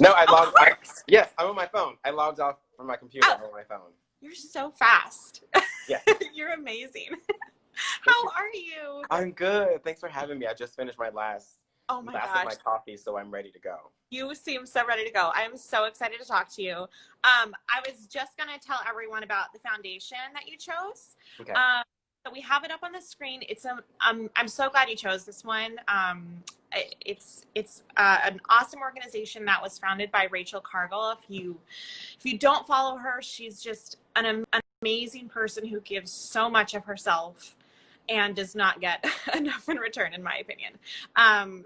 No, I Oh, logged. Yes, I'm on my phone. I logged off from my computer. oh, I'm on my phone. you're so fast. Yes. You're amazing. Thank How you. are you? I'm good. Thanks for having me. I just finished my Oh my last of my gosh. coffee, so I'm ready to go. You seem so ready to go. I'm so excited to talk to you. I was just going to tell everyone about the foundation that you chose. Okay. So we have it up on the screen. I'm so glad you chose this one. It's an awesome organization that was founded by Rachel Cargill. If you don't follow her, she's just an amazing person who gives so much of herself and does not get enough in return, in my opinion.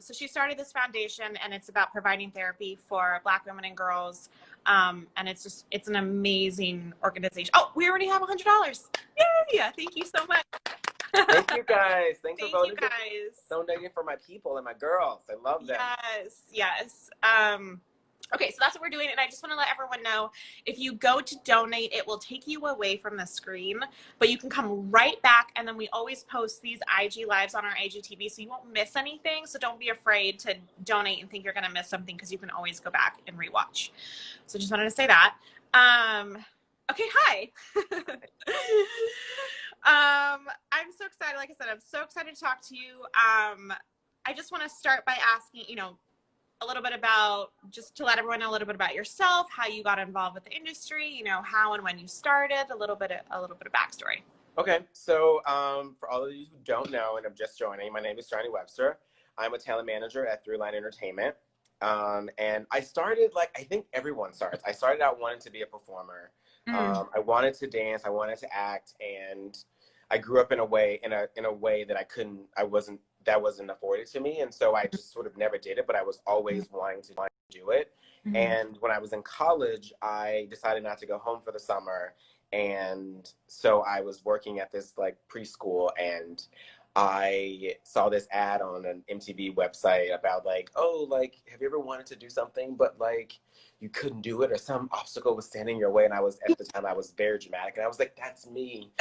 So she started this foundation, and it's about providing therapy for Black women and girls. And it's an amazing organization. Oh, we already have $100. Yay! Thank you so much. Thank you guys. Thanks for Thank you voting guys. donating for my people and my girls. I love them. Yes. Okay, so that's what we're doing, and I just want to let everyone know, if you go to donate, it will take you away from the screen, but you can come right back, and then we always post these IG lives on our IGTV, so you won't miss anything, so don't be afraid to donate and think you're going to miss something, because you can always go back and rewatch. So just wanted to say that. Okay, hi. I'm so excited. Like I said, I'm so excited to talk to you. I just want to start by asking, a little bit about, just to let everyone know a little bit about yourself, how you got involved with the industry, how and when you started, a little bit of backstory. Okay, so for all of you who don't know and I'm just joining, my name is Johnny Webster. I'm a talent manager at Throughline Entertainment. And I started, like I think everyone starts. I started out wanting to be a performer. I wanted to dance, I wanted to act, and I grew up in a way that wasn't afforded to me, and so I just sort of never did it, but I was always wanting to do it. And when I was in college, I decided not to go home for the summer, and so I was working at this like preschool, and I saw this ad on an MTV website about like, oh, like, have you ever wanted to do something but like you couldn't do it, or some obstacle was standing in your way? And at the time I was very dramatic, and I was like, that's me.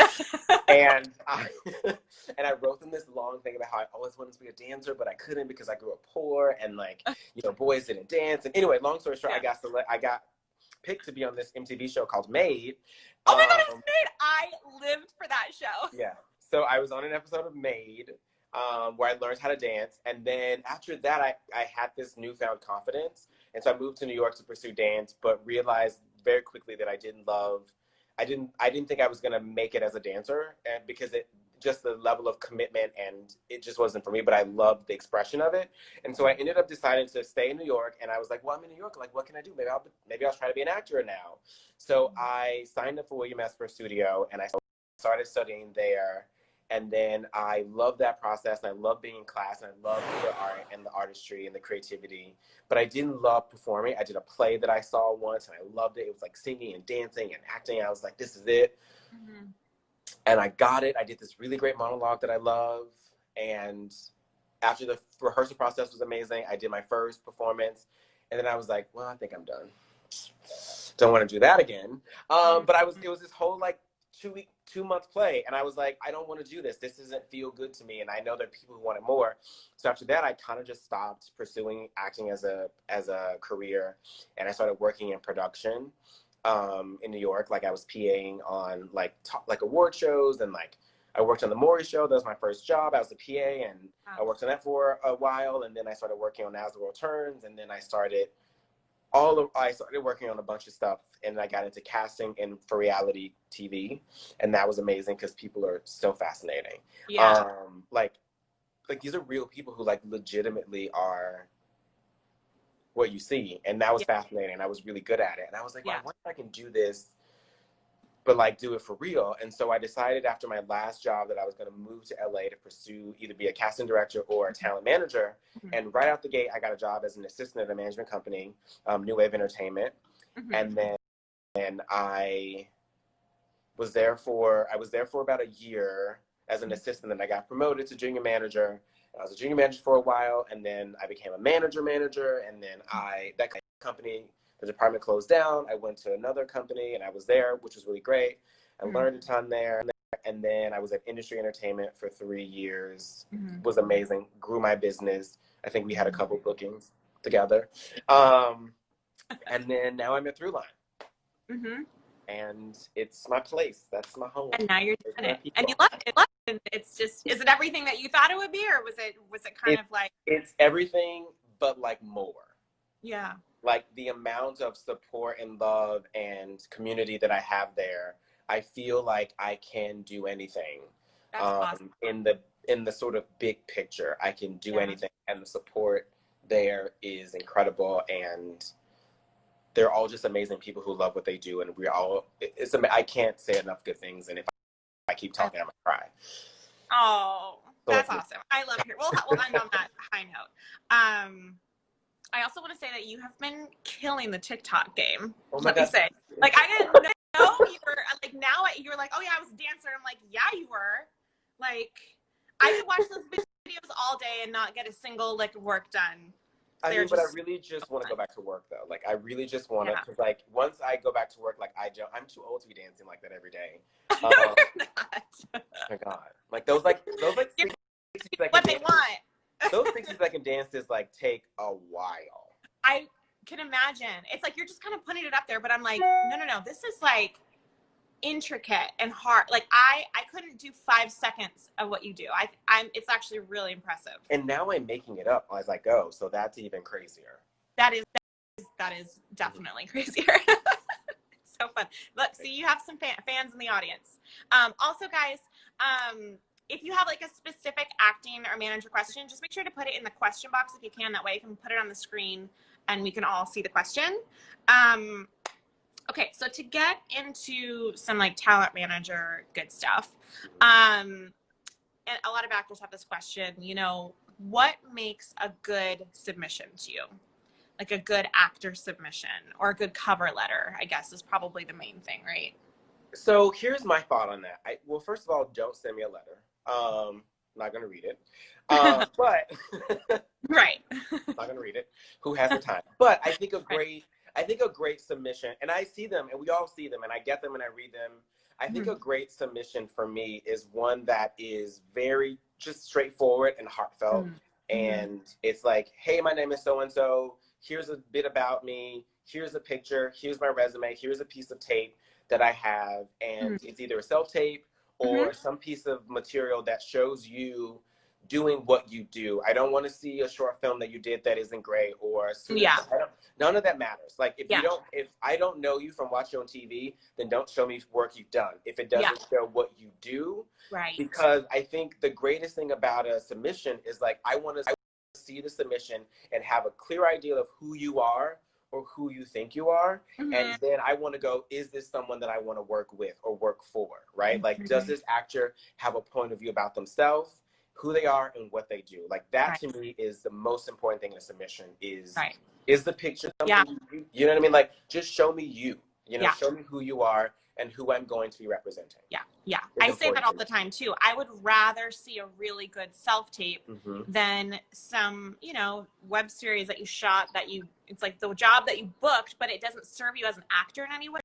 And I and I wrote them this long thing about how I always wanted to be a dancer, but I couldn't because I grew up poor, and like, boys didn't dance. And anyway, long story short, Yeah. I got picked to be on this MTV show called Made. Oh my God, it's Made! I lived for that show. Yeah. So I was on an episode of Made, where I learned how to dance. And then after that, I had this newfound confidence. And so I moved to New York to pursue dance, but realized very quickly that I didn't think I was going to make it as a dancer, and because just the level of commitment, and it just wasn't for me, but I loved the expression of it. And so I ended up deciding to stay in New York, and I was like, well, I'm in New York, like, what can I do? Maybe I'll try to be an actor now. So I signed up for William Esper Studio, and I started studying there. And then I loved that process, and I loved being in class, and I loved the art and the artistry and the creativity, but I didn't love performing. I did a play that I saw once, and I loved it. It was like singing and dancing and acting. I was like, this is it. And I got it. I did this really great monologue that I love. And after the rehearsal process was amazing, I did my first performance. And then I was like, well, I think I'm done. Don't want to do that again. But it was this whole like 2-month play, and I was like, I don't want to do this. This doesn't feel good to me, and I know there are people who want it more. So after that, I kind of just stopped pursuing acting as a career, and I started working in production in New York. Like I was PAing on like award shows, and like I worked on the Maury show. That was my first job. I was a PA, and I worked on that for a while, and then I started working on As the World Turns, and then I started working on a bunch of stuff, and I got into casting for reality TV, and that was amazing because people are so fascinating. Yeah. Like these are real people who like legitimately are what you see, and that was fascinating. I was really good at it, and I was like, well, I wonder if I can do this, but like do it for real. And so I decided after my last job that I was going to move to LA to pursue either be a casting director or a talent manager. And right out the gate, I got a job as an assistant at a management company, New Wave Entertainment. And then I was there for about a year as an assistant. Then I got promoted to junior manager. I was a junior manager for a while, and then I became a manager, and then that company, the department closed down. I went to another company, and I was there, which was really great. I learned a ton there. And then I was at Industry Entertainment for 3 years. It was amazing. Grew my business. I think we had a couple bookings together. And then now I'm at Throughline. Mm-hmm. And it's my place. That's my home. And now you're doing it. And you love it. It's just, is it everything that you thought it would be, or was it kind of like? It's everything, but like more. Yeah. Like the amount of support and love and community that I have there, I feel like I can do anything. That's awesome. In the sort of big picture, I can do anything, and the support there is incredible, and they're all just amazing people who love what they do, and I can't say enough good things, and if I keep talking, I'm gonna cry. Oh, that's awesome. I love it. We'll end on that high note. I also want to say that you have been killing the TikTok game. Let me say, like, I didn't know you were like, now you were like, oh yeah, I was a dancer. I'm like, yeah, you were. Like, I could watch those videos all day and not get a single lick of work done. But I really just want to go back to work, though. Like, I really just want to, because, like, once I go back to work, like, I'm too old to be dancing like that every day. No, you're not. Oh my God. Like, those 60 second what they want. Those 60-second dances, like, take a while. I can imagine. It's like, you're just kind of putting it up there, but I'm like, no. This is, like, intricate and hard. Like, I couldn't do 5 seconds of what you do. It's actually really impressive. And now I'm making it up as I go, so that's even crazier. That is definitely crazier. It's so fun. Look, see, you have some fans in the audience. Also, guys, if you have like a specific acting or manager question, just make sure to put it in the question box if you can. That way you can put it on the screen and we can all see the question. Okay, so to get into some like talent manager good stuff, and a lot of actors have this question, you know, what makes a good submission to you? Like a good actor submission or a good cover letter, I guess, is probably the main thing, right? So here's my thought on that. Well, first of all, don't send me a letter. I'm not going to read it. But right. I'm not going to read it. Who has the time? But I think a great submission, and I see them, and we all see them, and I get them and I read them. I think a great submission for me is one that is very just straightforward and heartfelt. And it's like, hey, my name is so-and-so. Here's a bit about me. Here's a picture. Here's my resume. Here's a piece of tape that I have. And it's either a self-tape or some piece of material that shows you doing what you do. I don't want to see a short film that you did that isn't great, or none of that matters. Like, if I don't know you from watching on TV, then don't show me work you've done if it doesn't show what you do. Right. Because I think the greatest thing about a submission is, like, I want to see the submission and have a clear idea of who you are or who you think you are. And then I want to go, is this someone that I want to work with or work for, right? Like, does this actor have a point of view about themselves, who they are, and what they do? Like, that to me is the most important thing in a submission is the picture something you know what I mean? Like, just show me you, show me who you are and who I'm going to be representing. I say that all the time too. I would rather see a really good self-tape than some, web series that you shot it's like the job that you booked, but it doesn't serve you as an actor in any way.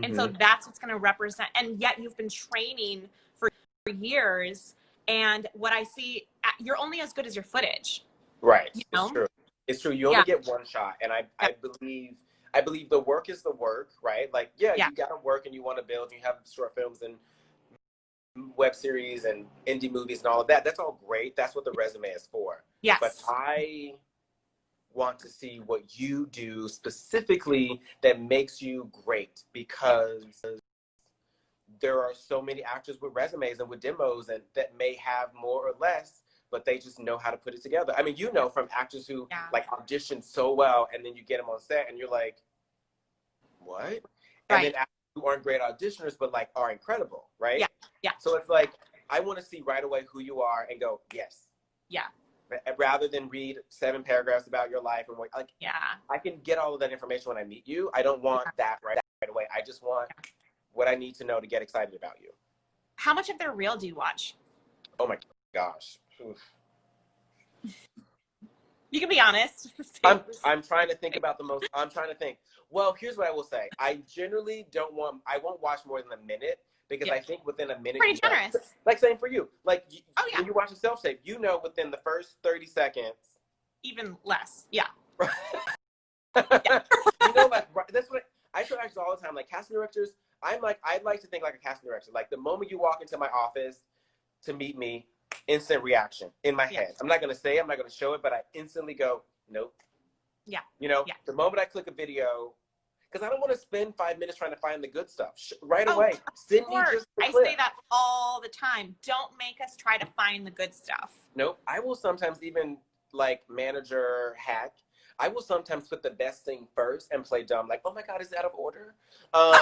And so that's what's going to represent, and yet you've been training for years. And what I see, you're only as good as your footage. Right. It's true. You only get one shot. And I believe the work is the work, right? Like, you got to work and you want to build. You have short films and web series and indie movies and all of that. That's all great. That's what the resume is for. Yes. But I want to see what you do specifically that makes you great, because there are so many actors with resumes and with demos and that may have more or less, but they just know how to put it together. I mean, from actors who like audition so well, and then you get them on set and you're like, what? And then actors who aren't great auditioners, but like are incredible, right? Yeah. So it's like, I want to see right away who you are and go, yes. Yeah. Rather than read 7 paragraphs about your life and like, I can get all of that information when I meet you. I don't want that right away. I just want what I need to know to get excited about you. How much of their reel do you watch? Oh my gosh. Oof. You can be honest. I'm trying to think about I'm trying to think. Well, here's what I will say. I generally I won't watch more than a minute, because I think within a minute. Pretty generous. Like, same for you. Like, when you watch a self-tape, within the first 30 seconds. Even less. Yeah. Yeah. You know, like that's what I tell actors all the time. Like casting directors, I'm like I'd like to think like a casting director. Like the moment you walk into my office to meet me, instant reaction in my head. I'm not gonna say it, I'm not gonna show it, but I instantly go, nope. Yeah. You know, Yeah. the moment I click a video, because I don't want to spend 5 minutes trying to find the good stuff. Right Oh, away, send of me course. just the I clip. say that all the time. Don't make us try to find the good stuff. Nope. I will sometimes even like manager hack. I will sometimes put the best thing first and play dumb, like, oh my God, is it out of order? Right.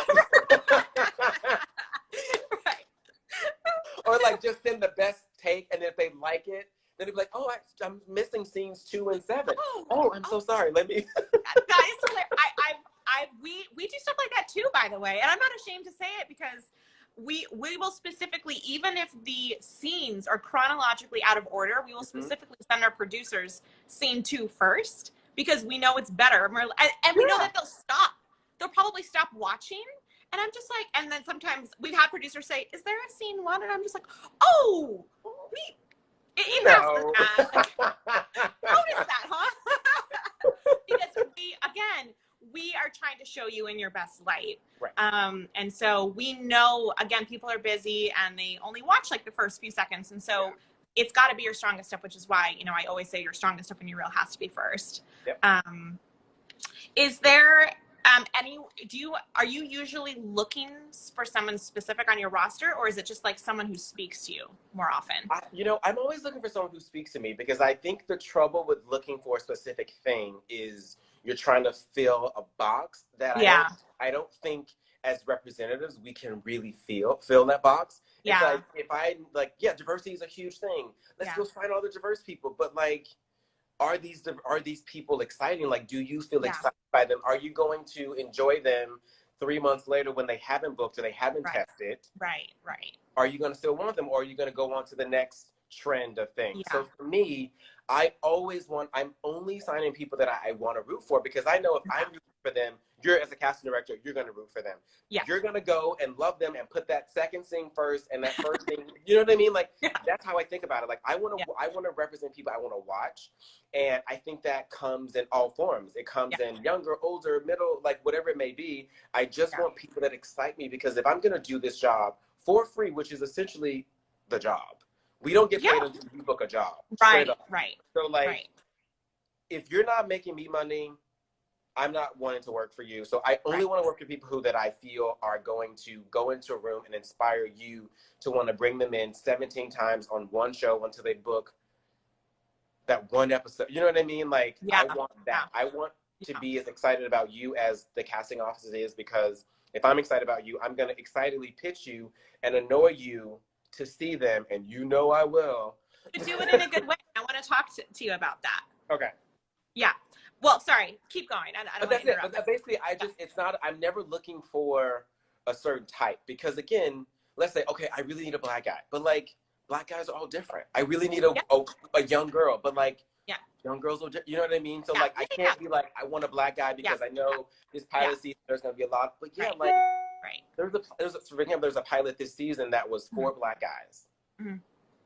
Or like just send the best take, and if they like it, then they'll be like, oh, I'm missing scenes 2 and 7. Oh, I'm so sorry. Let me. That is hilarious. We do stuff like that too, by the way, and I'm not ashamed to say it because we will specifically, even if the scenes are chronologically out of order, we will specifically send our producers scene 2 first because we know it's better, and we know that they'll stop. They'll probably stop watching. And I'm just like, and then sometimes we've had producers say, "Is there a scene 1?" And I'm just like, "Oh, it No. happens." Notice that, huh? Because we are trying to show you in your best light. Right. And so we know, again, people are busy and they only watch like the first few seconds. And so it's got to be your strongest stuff, which is why, you know, I always say your strongest stuff in your reel has to be first. Yep. Is there are you usually looking for someone specific on your roster, or is it just like someone who speaks to you more often? I'm always looking for someone who speaks to me, because I think the trouble with looking for a specific thing is you're trying to fill a box that I don't think as representatives we can really fill that box. Yeah. It's like, if I like, diversity is a huge thing. Let's go find all the diverse people. But like, are these people exciting? Like, do you feel excited by them? Are you going to enjoy them 3 months later when they haven't booked or they haven't tested? Right. Are you going to still want them, or are you going to go on to the next trend of things? Yeah. So for me, I'm only signing people that I want to root for, because I know if I'm rooting for them, as a casting director, you're going to root for them. Yeah. You're going to go and love them and put that second thing first and that first thing, you know what I mean? Like, that's how I think about it. Like, I want to represent people I want to watch. And I think that comes in all forms. It comes in younger, older, middle, like whatever it may be. I just want people that excite me, because if I'm going to do this job for free, which is essentially the job, we don't get paid until we book a job. Right. So like, if you're not making me money, I'm not wanting to work for you. So I only want to work with people that I feel are going to go into a room and inspire you to want to bring them in 17 times on one show until they book that one episode. You know what I mean? Like, I want that. I want to be as excited about you as the casting office is, because if I'm excited about you, I'm going to excitedly pitch you and annoy you to see them, and you know I will. You do it in a good way. I want to talk to you about that. Okay. Yeah. Well, sorry. Keep going. I don't want to interrupt. But basically, I'm never looking for a certain type, because again, let's say, okay, I really need a black guy, but like, black guys are all different. I really need a young girl, but like, young girls are, you know what I mean? So like, I can't be like, I want a black guy because I know this pilot season there's gonna be a lot, but like, there's a pilot this season that was 4 black guys. Mm-hmm.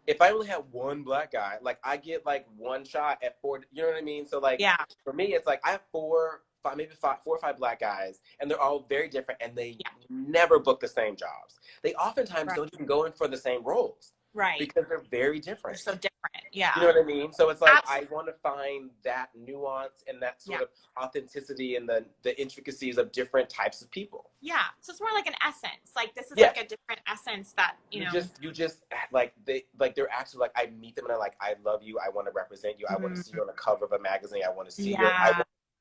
If I only have 1 black guy, like, I get like 1 shot at 4, you know what I mean? So like, for me, it's like I have 4 or 5 black guys, and they're all very different, and they never book the same jobs. They oftentimes don't even go in for the same roles. Right. Because they're very different. They're so different. Yeah. You know what I mean? So it's like, I want to find that nuance and that sort of authenticity and the intricacies of different types of people. Yeah. So it's more like an essence. Like, this is like a different essence that, you know. You just like, they're actually like, I meet them and I'm like, I love you. I want to represent you. I want to see you on the cover of a magazine. I want to see you.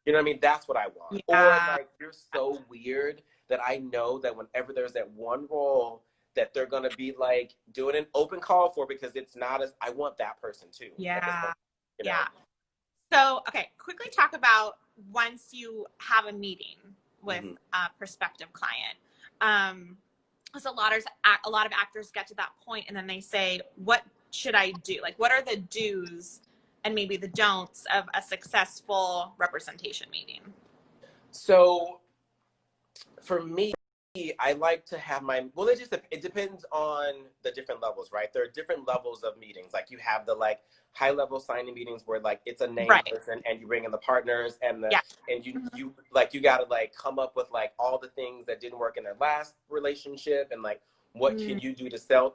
You know what I mean? That's what I want. Or like, you're so weird that I know that whenever there's that one role that they're going to be like doing an open call for, because it's not as, I want that person too. Yeah. So, okay, quickly talk about once you have a meeting with a prospective client. Because a lot of actors get to that point and then they say, what should I do? Like, what are the do's and maybe the don'ts of a successful representation meeting? So for me, I like to have well, it depends on the different levels, right? There are different levels of meetings. Like you have the like high level signing meetings where like it's a name Right. person and you bring in the partners and Yeah. you like you got to like come up with like all the things that didn't work in their last relationship and like what can you do to sell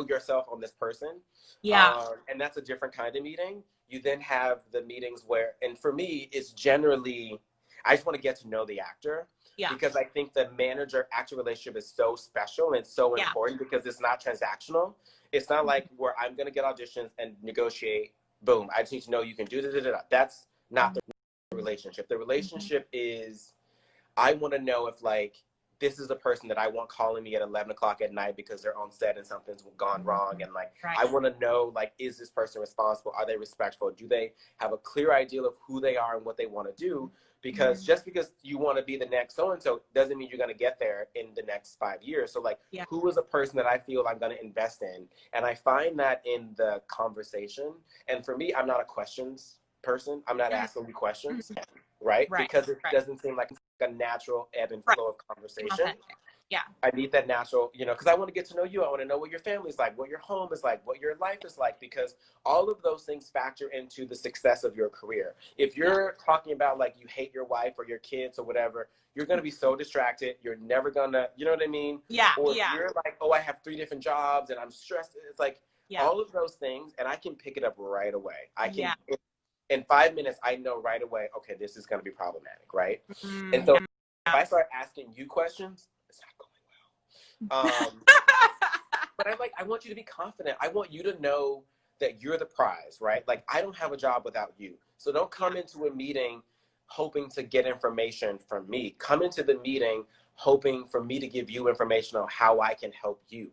yourself on this person. Yeah. And that's a different kind of meeting. You then have the meetings where, and for me, it's generally I just want to get to know the actor. Yeah. Because I think the manager-actor relationship is so special and so important because it's not transactional. It's not like where I'm going to get auditions and negotiate, boom, I just need to know you can do da-da-da-da. That's not the relationship. The relationship is, I want to know if, like, this is the person that I want calling me at 11 o'clock at night because they're on set and something's gone wrong. And, like, I want to know, like, is this person responsible? Are they respectful? Do they have a clear idea of who they are and what they want to do? Because just because you want to be the next so-and-so doesn't mean you're going to get there in the next 5 years. So like, who is a person that I feel I'm going to invest in? And I find that in the conversation. And for me, I'm not a questions person. I'm not asking you questions, right? Because it doesn't seem like a natural ebb and flow of conversation. Yeah. I need that natural, because I want to get to know you. I want to know what your family's like, what your home is like, what your life is like, because all of those things factor into the success of your career. If you're talking about like you hate your wife or your kids or whatever, you're going to be so distracted. You're never going to, you know what I mean? Yeah. Or if you're like, oh, I have 3 different jobs and I'm stressed. It's like all of those things. And I can pick it up right away. I can, in 5 minutes, I know right away, okay, this is going to be problematic, right? And so if I start asking you questions, it's not going well. But I want you to be confident. I want you to know that you're the prize, right? Like, I don't have a job without you. So don't come into a meeting hoping to get information from me. Come into the meeting hoping for me to give you information on how I can help you.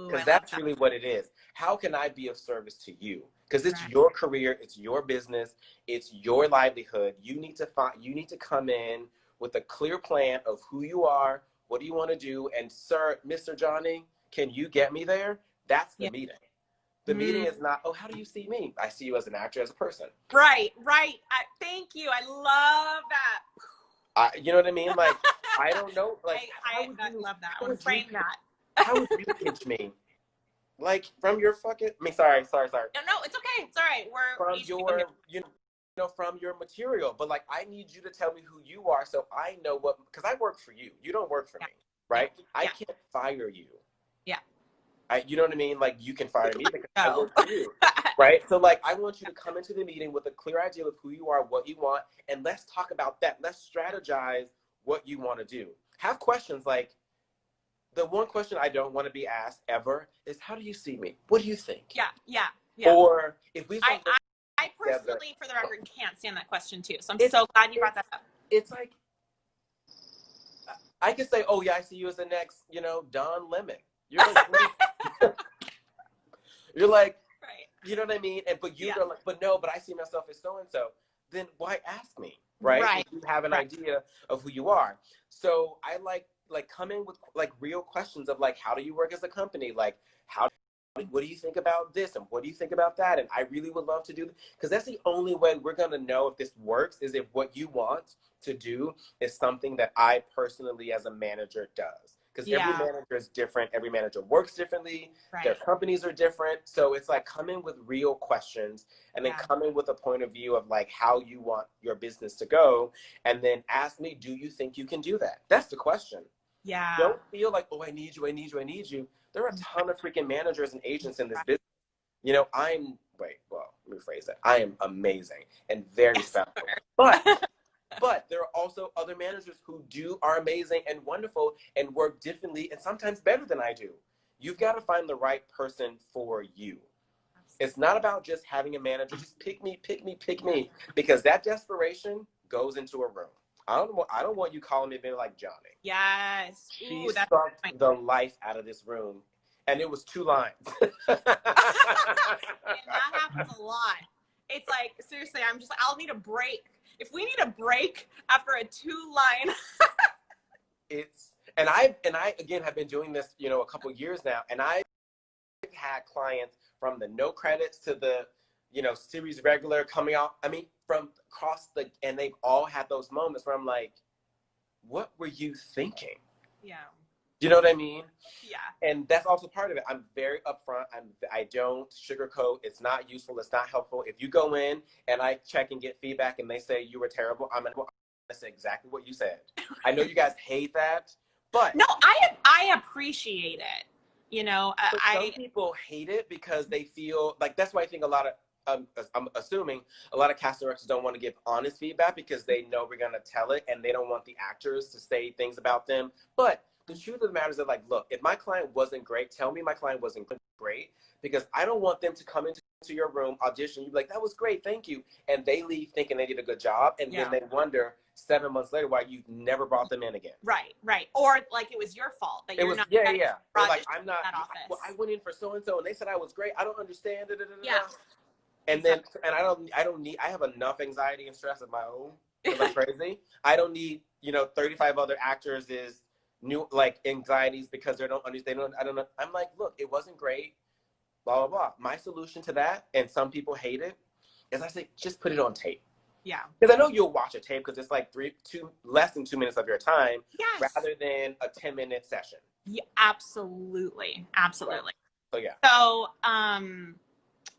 Because that's really what it is. How can I be of service to you? Because it's your career, it's your business, it's your livelihood. You need to come in with a clear plan of who you are, what do you want to do, and sir, Mr. Johnny, can you get me there? That's the meeting. The meeting is not, oh, how do you see me? I see you as an actor, as a person. Right. Thank you. I love that. You know what I mean? Like, I don't know. Like, I love that. I want to frame that. How would you pitch me? Like, from your fucking, sorry. No, it's okay. It's all right. From your, from your material. But like, I need you to tell me who you are so I know because I work for you. You don't work for me, right? I can't fire you. Yeah. You know what I mean? Like, you can fire me because I work for you, right? So like, I want you to come into the meeting with a clear idea of who you are, what you want, and let's talk about that. Let's strategize what you want to do. Have questions like, the one question I don't want to be asked ever is, how do you see me? What do you think? Yeah. Or if we I personally, for the record, can't stand that question too. So I'm so glad you brought that up. It's like, I could say, oh yeah, I see you as the next, Don Lemon. You're like, you're like, you know what I mean? And but you're like, but I see myself as so and so. Then why ask me, right? If you have an idea of who you are. So I like come in with like real questions of like, how do you work as a company? Like, what do you think about this? And what do you think about that? And I really would love to do, because that's the only way we're going to know if this works, is if what you want to do is something that I personally as a manager does. Because every manager is different. Every manager works differently. Their companies are different. So it's like, come in with real questions and then come in with a point of view of like how you want your business to go. And then ask me, do you think you can do that? That's the question. Yeah. Don't feel like, oh, I need you. There are a ton of freaking managers and agents in this business. Let me rephrase that. I am amazing and very special. But there are also other managers who are amazing and wonderful and work differently and sometimes better than I do. You've got to find the right person for you. It's not about just having a manager, just pick me, because that desperation goes into a room. I don't want you calling me being like, Johnny. Yes. She sucked the life out of this room. And it was 2 lines. And that happens a lot. It's like, seriously, I'll need a break. If we need a break after a 2-line. And I again have been doing this, a couple years now. And I've had clients from the no credits to the, series regular coming out. I mean, from across and they've all had those moments where I'm like, what were you thinking? Yeah. You know what I mean? Yeah. And that's also part of it. I'm very upfront. I don't sugarcoat. It's not useful. It's not helpful. If you go in and I check and get feedback and they say you were terrible, I'm going to say exactly what you said. I know you guys hate that, but no, I appreciate it. You know, some people hate it because they feel like, that's why I think a lot of, I'm assuming a lot of cast directors don't want to give honest feedback because they know we're going to tell it and they don't want the actors to say things about them. But the truth of the matter is that, like, look, if my client wasn't great, tell me my client wasn't great, because I don't want them to come into your room, audition, you be like, that was great, thank you. And they leave thinking they did a good job. And then they wonder 7 months later why you've never brought them in again. Right. Or like it was your fault that you're not. Yeah. Or like, I'm not, well, I went in for so-and-so and they said I was great. I don't understand. Yeah. And then, and I don't need, I have enough anxiety and stress of my own because I'm crazy. I don't need, 35 other actors is new, like, anxieties because they don't understand. I don't know. I'm like, look, it wasn't great, blah, blah, blah. My solution to that, and some people hate it, is I say, just put it on tape. Yeah. Because I know you'll watch a tape because it's like less than 2 minutes of your time, yes, rather than a 10-minute session. Yeah, absolutely. Absolutely. So, yeah. So,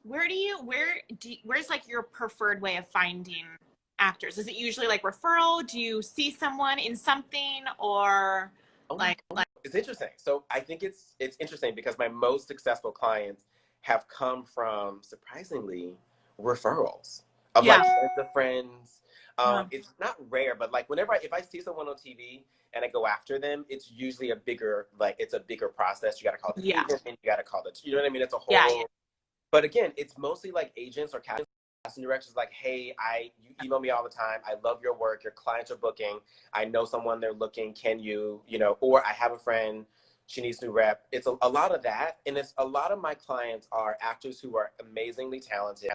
where's like your preferred way of finding actors? Is it usually like referral? Do you see someone in something, or like it's interesting. So I think it's interesting because my most successful clients have come from, surprisingly, referrals of like friends of friends. It's not rare, but like whenever if I see someone on TV and I go after them, it's usually a bigger process. You got to call the agent, and you got to call you know what I mean? It's a whole. But again, it's mostly like agents or casting directors like, hey, you email me all the time. I love your work. Your clients are booking. I know someone, they're looking. Can you, or I have a friend, she needs new rep. It's a lot of that. And it's a lot of my clients are actors who are amazingly talented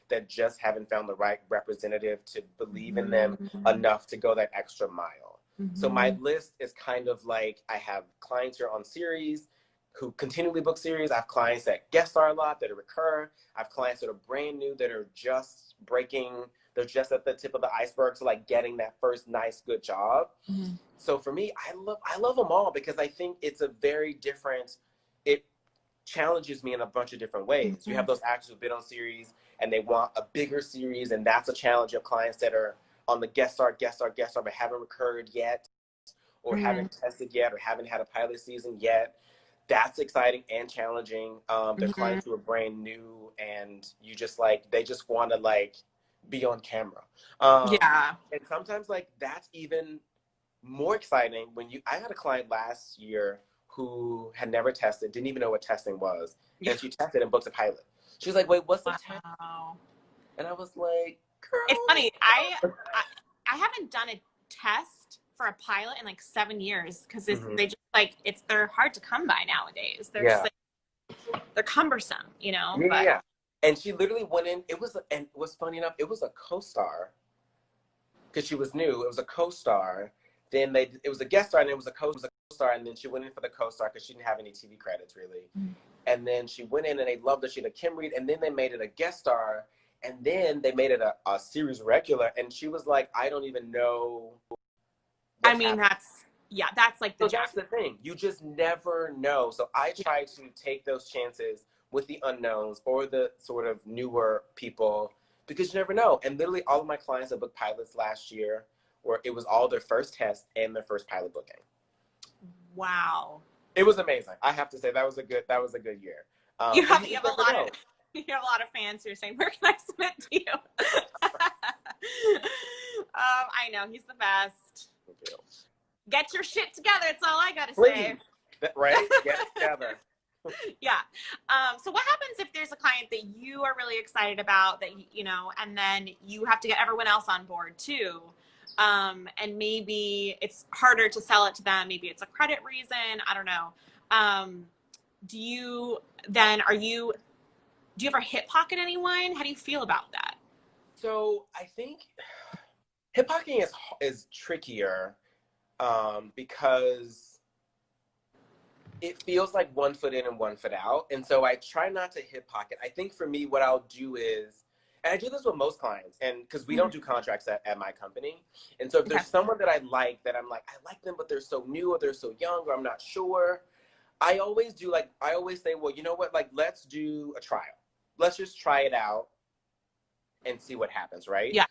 that just haven't found the right representative to believe in them enough to go that extra mile. So my list is kind of like, I have clients who are on series, who continually book series. I have clients that guest star a lot, that recur. I have clients that are brand new, that are just breaking. They're just at the tip of the iceberg, so like getting that first nice, good job. So for me, I love them all because I think it's a very different. It challenges me in a bunch of different ways. You have those actors who've been on series and they want a bigger series, and that's a challenge. You have clients that are on the guest star, but haven't recurred yet, or haven't tested yet, or haven't had a pilot season yet. That's exciting and challenging. They're clients who are brand new, and you just they just want to like be on camera. And sometimes like that's even more exciting when I had a client last year who had never tested, didn't even know what testing was, and she tested and booked a pilot. She was like, "Wait, what's the test?" And I was like, "Girl, it's funny. I haven't done a test for a pilot in like 7 years because they just they're hard to come by nowadays. They're just they're cumbersome, Yeah. And she literally went in. And what's funny enough, it was a co-star because she was new. It was a co-star. Then it was a guest star, and it was a co-star, and then she went in for the co-star because she didn't have any TV credits really. And then she went in, and they loved her. She had a Kim Reed, and then they made it a guest star, and then they made it a series regular. And she was like, I don't even know. I mean, that's like that's the thing. You just never know. So I try to take those chances with the unknowns or the sort of newer people because you never know. And literally all of my clients that booked pilots last year, where it was all their first test and their first pilot booking. Wow. It was amazing. I have to say that was a good year. You have a lot of fans who are saying, where can I submit to you? I know, he's the best. Get your shit together. That's all I gotta say. Right? Get it together. So what happens if there's a client that you are really excited about that, and then you have to get everyone else on board too? And maybe it's harder to sell it to them. Maybe it's a credit reason. I don't know. Do you ever hip pocket anyone? How do you feel about that? So I think hip pocketing is trickier because it feels like 1 foot in and 1 foot out. And so I try not to hip pocket. I think for me, what I'll do is, And I do this with most clients, and because we Mm-hmm. don't do contracts at my company. And so if Okay. there's someone that I like that I'm like, I like them, but they're so new or they're so young or I'm not sure, I always say, well, you know what? Like, let's do a trial. Let's just try it out and see what happens, right? Yeah.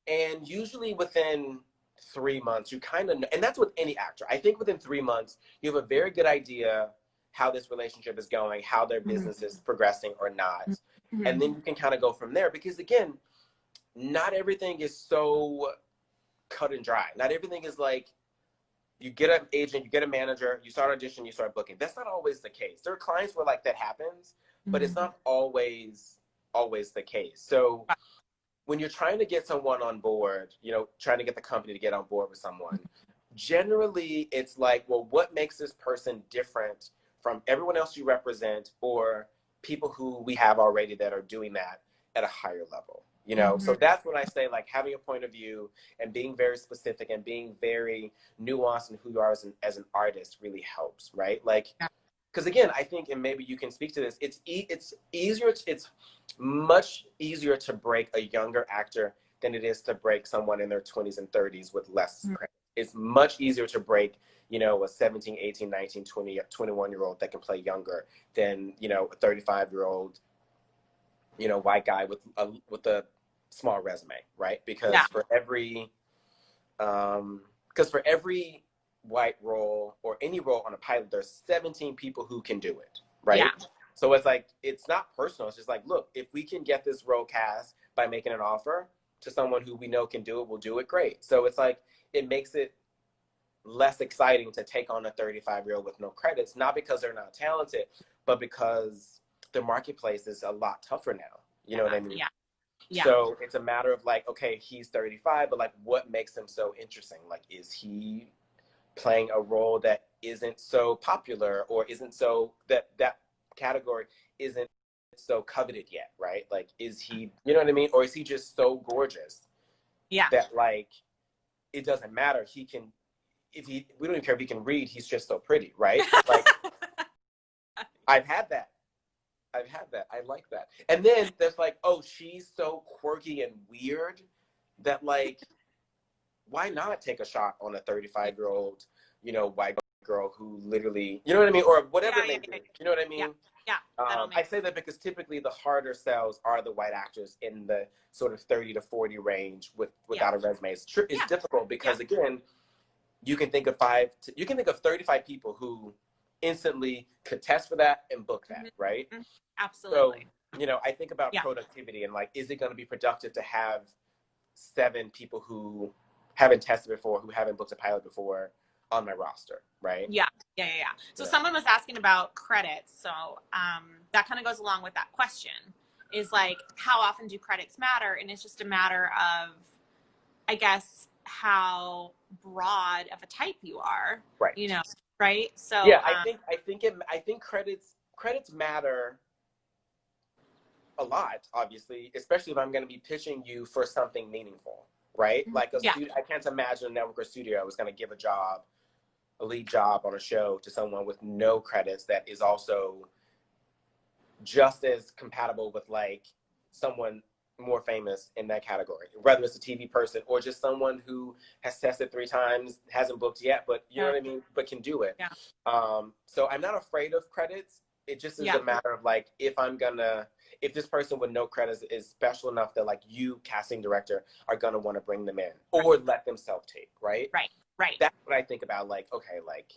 And usually within 3 months, you kind of know, and that's with any actor. I think within 3 months, you have a very good idea how this relationship is going, how their business is progressing or not. Mm-hmm. And then you can kind of go from there. Because again, not everything is so cut and dry. Not everything is like you get an agent, you get a manager, you start audition, you start booking. That's not always the case. There are clients where like that happens, but it's not always the case. So when you're trying to get someone on board, you know, trying to get the company to get on board with someone, generally it's like, well, what makes this person different from everyone else you represent or people who we have already that are doing that at a higher level, you know? So that's when I say like having a point of view and being very specific and being very nuanced in who you are as an artist really helps, right? Like, because again, I think, and maybe you can speak to this, it's much easier to break a younger actor than it is to break someone in their 20s and 30s with less credit. It's much easier to break, you know, a 17, 18, 19, 20, 21-year-old that can play younger than, you know, a 35-year-old, you know, white guy with a small resume, right? Because for every white role or any role on a pilot, there's 17 people who can do it, right? Yeah. So it's like, it's not personal. It's just like, look, if we can get this role cast by making an offer to someone who we know can do it, we'll do it, great. So it's like, it makes it less exciting to take on a 35-year-old with no credits, not because they're not talented, but because the marketplace is a lot tougher now. You know what I mean? Yeah. So it's a matter of like, okay, he's 35, but like, what makes him so interesting? Like, is he playing a role that isn't so popular or isn't so that category isn't so coveted yet, right? Like, is he, you know what I mean? Or is he just so gorgeous that like, it doesn't matter. He can, we don't even care if he can read, he's just so pretty, right? Like, I've had that. I like that. And then there's like, oh, she's so quirky and weird that like, why not take a shot on a 35-year-old, you know, white girl who literally, you know what I mean? Or whatever it may be. You know what I mean? I say that because typically the harder sells are the white actors in the sort of 30 to 40 range without a resume. It's difficult because again, you can think of 35 people who instantly could test for that and book that, right? Absolutely. So, you know, I think about productivity and like, is it going to be productive to have 7 people who haven't tested before, who haven't booked a pilot before on my roster, right? Yeah. So someone was asking about credits. So that kind of goes along with that question is like, how often do credits matter? And it's just a matter of, I guess, how broad of a type you are, right? You know, right? So yeah, I think credits matter a lot, obviously, especially if I'm going to be pitching you for something meaningful, right? Like I can't imagine a network or studio is going to give a lead job on a show to someone with no credits that is also just as compatible with like someone more famous in that category, whether it's a TV person or just someone who has tested 3 times, hasn't booked yet, but you know what I mean, but can do it. So I'm not afraid of credits. It just is a matter of like, if this person with no credits is special enough that like you, casting director, are gonna want to bring them in or let them self-tape, right? Right. That's what I think about. Like, okay, like,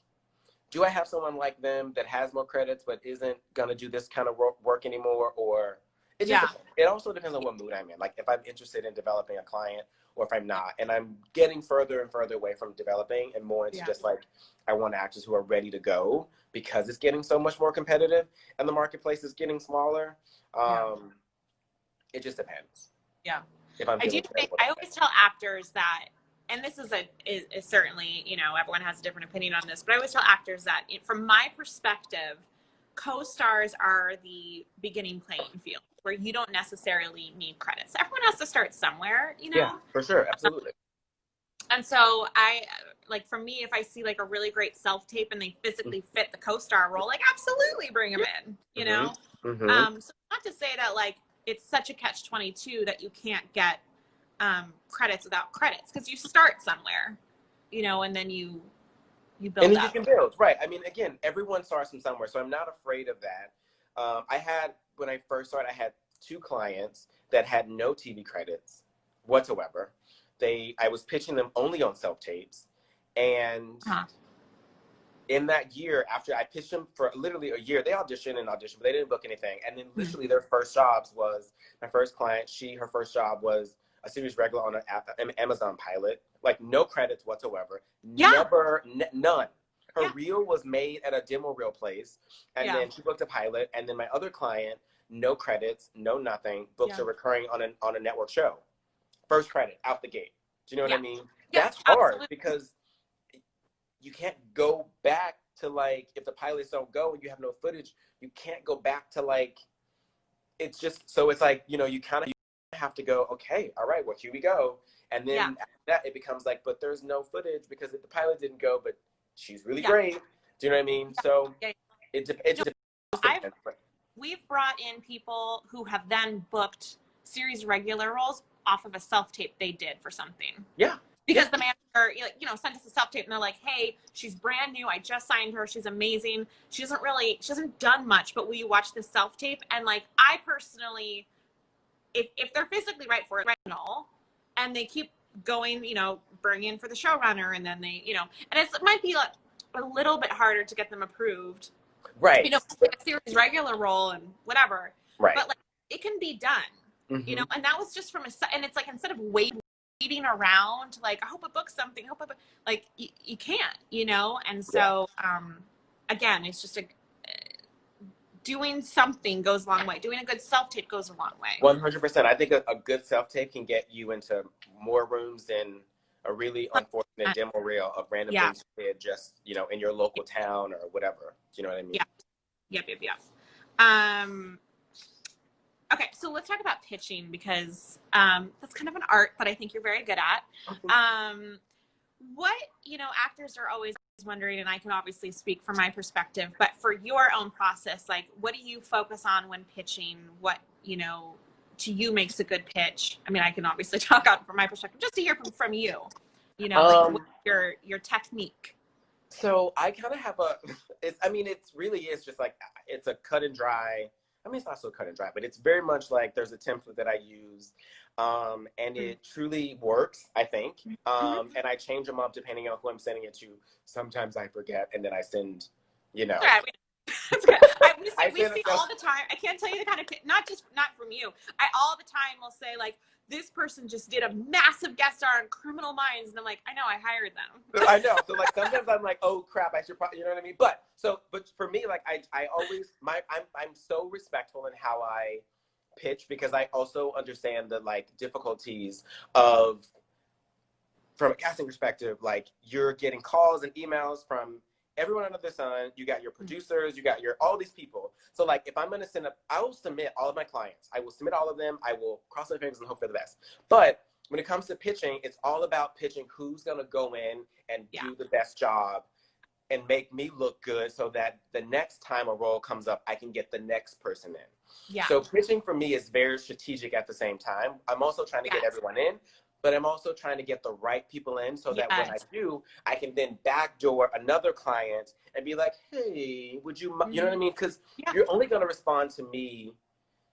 do I have someone like them that has more credits but isn't gonna do this kind of work anymore? Or it also depends on what mood I'm in. Like, if I'm interested in developing a client or if I'm not, and I'm getting further and further away from developing and more into just like, I want actors who are ready to go because it's getting so much more competitive and the marketplace is getting smaller. It just depends. If I'm I always tell actors that, and this is certainly, you know, everyone has a different opinion on this, but I always tell actors that from my perspective, co-stars are the beginning playing field where you don't necessarily need credits. Everyone has to start somewhere, you know? Yeah, for sure. Absolutely. And so like, for me, if I see like a really great self-tape and they physically fit the co-star role, like absolutely bring them in, you know? So not to say that like it's such a catch-22 that you can't get credits without credits, because you start somewhere, you know, and then you build and then up. you can build, right? I mean, again, everyone starts from somewhere, so I'm not afraid of that. When I first started, I had 2 clients that had no TV credits whatsoever. I was pitching them only on self-tapes, and in that year, after I pitched them for literally a year, they auditioned, but they didn't book anything. And then literally their first jobs was, my first client, her first job was a series regular on an Amazon pilot, like no credits whatsoever. Yeah. None. Her reel was made at a demo reel place, and then she booked a pilot. And then my other client, no credits, no nothing, books a recurring on a network show. First credit out the gate. Do you know what I mean? That's hard because you can't go back to, like, if the pilots don't go and you have no footage, you can't go back to, like, it's just, so it's like, you know, you kind of have to go, okay, all right, well, here we go. And then after that, it becomes like, but there's no footage because the pilot didn't go, but she's really great. Do you know what I mean? So it depends. We've brought in people who have then booked series regular roles off of a self-tape they did for something. Yeah. Because the manager, you know, sent us a self-tape and they're like, hey, she's brand new. I just signed her. She's amazing. She hasn't done much, but will you watch this self-tape? And, like, I personally, if they're physically right for it, and they keep going, you know, bring in for the showrunner, and then they, you know, and it might be like a little bit harder to get them approved. Right. You know, like a series regular role and whatever. Right. But, like, it can be done, you know, and that was just and it's like, instead of waiting around, like, I hope it books something, like, you can't, you know? And so, again, it's just doing something goes a long way. Doing a good self-tape goes a long way. 100%. I think a good self-tape can get you into more rooms than a really unfortunate demo reel of random things you did just, you know, in your local town or whatever. Do you know what I mean? Yep. Okay, so let's talk about pitching, because that's kind of an art that I think you're very good at. What, you know, actors are always wondering, and I can obviously speak from my perspective, but for your own process, like, what do you focus on when pitching? What, you know, to you makes a good pitch? I mean, I can obviously talk out from my perspective, just to hear from you, you know, like, what's your technique? So I kind of have it really is just like, it's a cut and dry. I mean, it's not so cut and dry, but it's very much like there's a template that I use, and it truly works, I think. And I change them up depending on who I'm sending it to. Sometimes I forget, and then I send, you know. That's good. We see all the time. I can't tell you the kind of, not from you. I all the time will say, like, this person just did a massive guest star on Criminal Minds, and I'm like, I know, I hired them. I know. So, like, sometimes I'm like, oh crap, I should probably, you know what I mean? But for me, like, I always, I'm so respectful in how I pitch, because I also understand the, like, difficulties of, from a casting perspective, like, you're getting calls and emails from everyone under the sun. You got your producers, you got all these people. So, like, if I'm going to I will submit all of my clients. I will submit all of them. I will cross my fingers and hope for the best. But when it comes to pitching, it's all about pitching who's going to go in and do the best job and make me look good, so that the next time a role comes up, I can get the next person in. Yeah. So pitching for me is very strategic at the same time. I'm also trying to get everyone in, but I'm also trying to get the right people in, so that when I do, I can then backdoor another client and be like, hey, would you, you know what I mean? Because you're only going to respond to me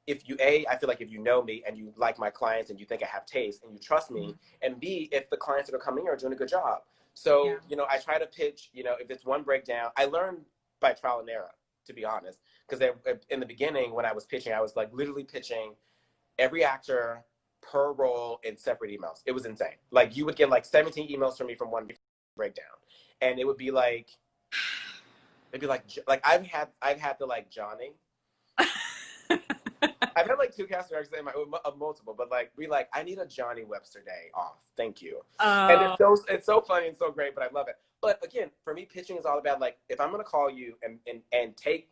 if you, I feel like if you know me and you like my clients and you think I have taste and you trust me, and B, if the clients that are coming here are doing a good job. So, you know, I try to pitch, you know, if it's one breakdown, I learned by trial and error, to be honest. Because in the beginning, when I was pitching, I was, like, literally pitching every actor per role in separate emails. It was insane. Like, you would get, like, 17 emails from me from one breakdown. And it would be like, I've had to, like, Johnny. I've had, like, 2 casting directors of multiple, but, like, I need a Johnny Webster day off. Thank you. And it's so funny and so great, but I love it. But again, for me, pitching is all about, like, if I'm going to call you and take